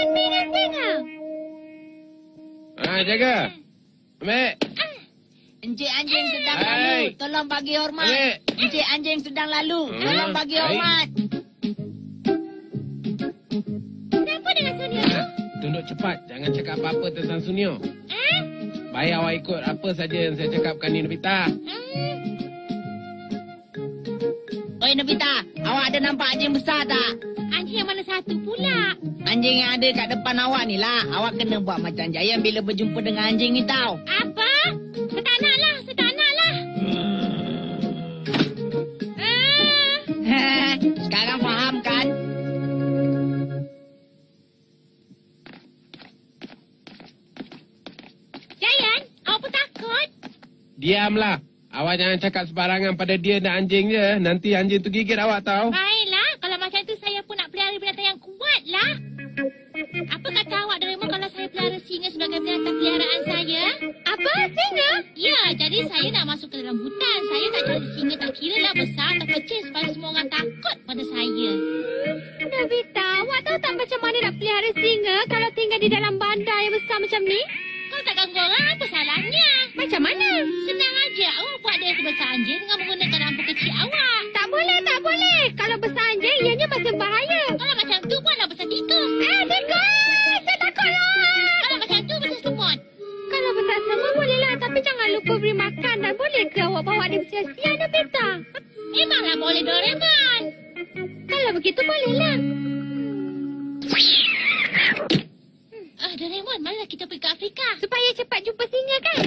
Ni rasanya. Jaga. Ambil. Encik anjing sedang lalu. Tolong bagi hormat. Encik anjing sedang lalu. Tolong bagi hormat. Kenapa dengan Sunio tu? Tunduk cepat. Jangan cakap apa-apa tentang Sunio. Baik awak ikut apa saja yang saya cakapkan ni, Nobita. Oi, Nobita. Awak ada nampak anjing besar tak? Anjing yang mana satu pula? Anjing yang ada kat depan awak ni lah. Awak kena buat macam Jayam bila berjumpa dengan anjing ni tau. Apa? Saya tak nak lah. Sekarang faham kan? Jayan, awak pun takut? Diamlah. Awak jangan cakap sembarangan pada dia dan anjing je. Nanti anjing tu gigit awak tau. Baiklah, kalau macam tu saya pun nak pelihara binatang yang kuat lah. Apa kata awak, Doraemon, kalau saya pelihara singa sebagai binatang peliharaan saya? Apa? Singa? Ya, jadi saya nak masuk ke dalam hutan. Saya tak cari singa tak kira lah besar atau kecil supaya semua orang takut pada saya. Nobita, awak tahu tak macam mana nak pelihara singa kalau tinggal di dalam bandar yang besar macam ni? Kalau tak ganggu orang, apa salahnya? Macam mana? Senang aja. Awak buat dia sebesar anjing dengan menggunakan lampu kecil awak. Tak boleh. Kalau besar anjing, ianya masih bahaya. Kalau macam tu, buatlah besar tikus. Tikus! Saya takutlah. Kalau macam tu, besar semut. Kalau besar semut bolehlah, tapi jangan lupa beri makan. Dan boleh ke awak bawa dia bersia-sia, Nobita? Memanglah boleh, Doraemon. Kalau begitu, bolehlah. Doraemon, marilah kita pergi ke Afrika. Supaya cepat jumpa singa kan?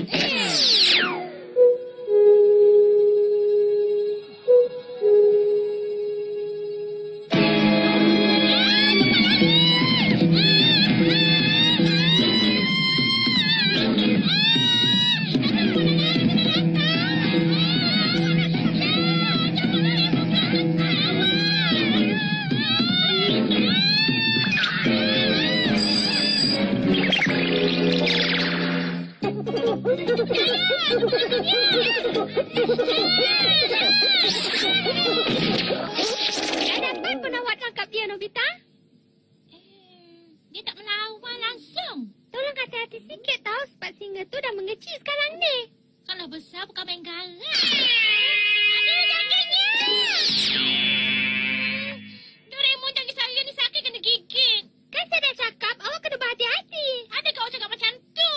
Dapat pun awak tangkap dia, Nobita? Dia tak melawan langsung. Tolong hati-hati sikit tau, sebab singa tu dah mengecil sekarang ni. Kalau besar bukan main garang. Aduh, sakitnya. Doraemon, jangan saya ni sakit kena gigit. Kan saya dah cakap, awak kena berhati-hati. Adakah awak cakap macam tu?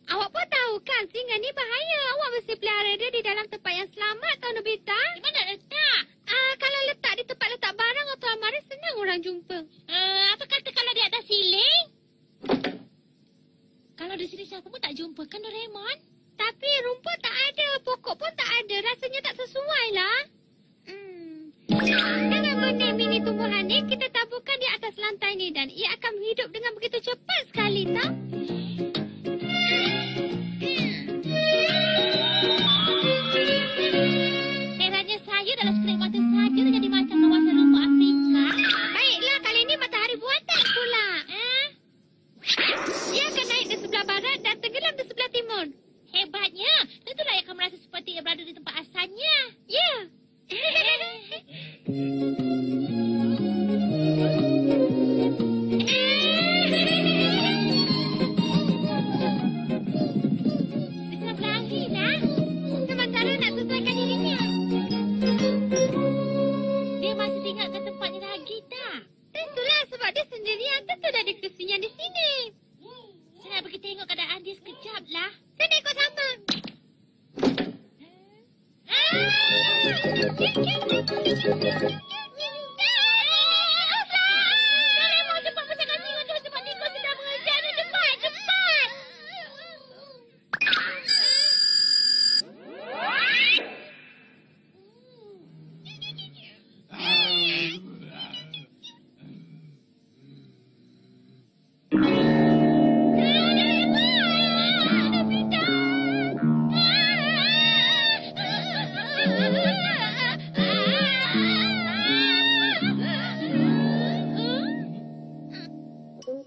Awak pun tahu kan, singa ni bahaya. Awak mesti pelihara dia di dalam tempat yang selamat tau, Nobita. Di mana letak? Kalau letak di tempat letak barang atau almari, senang orang jumpa. Apa kata kalau di atas siling? Kalau di sini siapa pun tak jumpa kan, Doraemon? Tapi rumput tak ada, pokok pun tak ada. Rasanya tak sesuai lah. Dengan benih mini tumbuhan ni, kita taburkan di atas lantai ni dan ia akan hidup dengan begitu cepat sekali, tau? Herannya saya dalam sekelip mata saja dah jadi macam kawasan rumput Afrika. Baiklah, kali ini matahari buatan pula. Ia akan naik di sebelah barat dan tenggelam di sebelah timur. Hebatnya. Tentulah ia akan merasa seperti ia berada di tempat asalnya. Ya. Dia berlari lah. Sementara nak sesuaikan dirinya. Dia masih tinggalkan tempatnya lagi tak? Tentulah sebab dia sendirian. Tentu dah ada kerusinya di sini. Saya nak pergi tengok keadaan dia sekejap lah. Saya ikut sama. Doraemon, cepat pasangkan singa tu sebab tikus sedang mengejar dia. Cepat.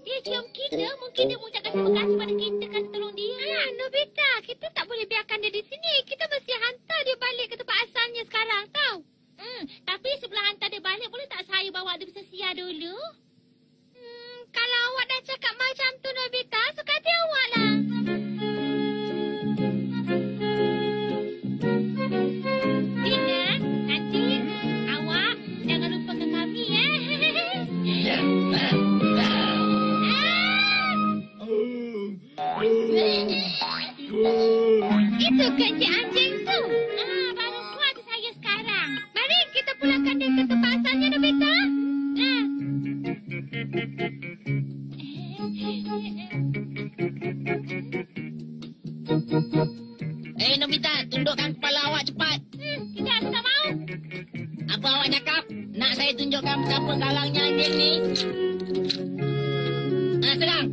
Dia cium kita. Mungkin dia mengucapkan terima kasih pada kita kerana tolong dia. Nobita, kita tak boleh biarkan dia di sini. Kita mesti hantar dia balik ke tempat asalnya sekarang, tau? Tapi sebelum hantar dia balik, boleh tak saya bawa dia bersesia dulu? betapa garangnya anjing ni. Serang.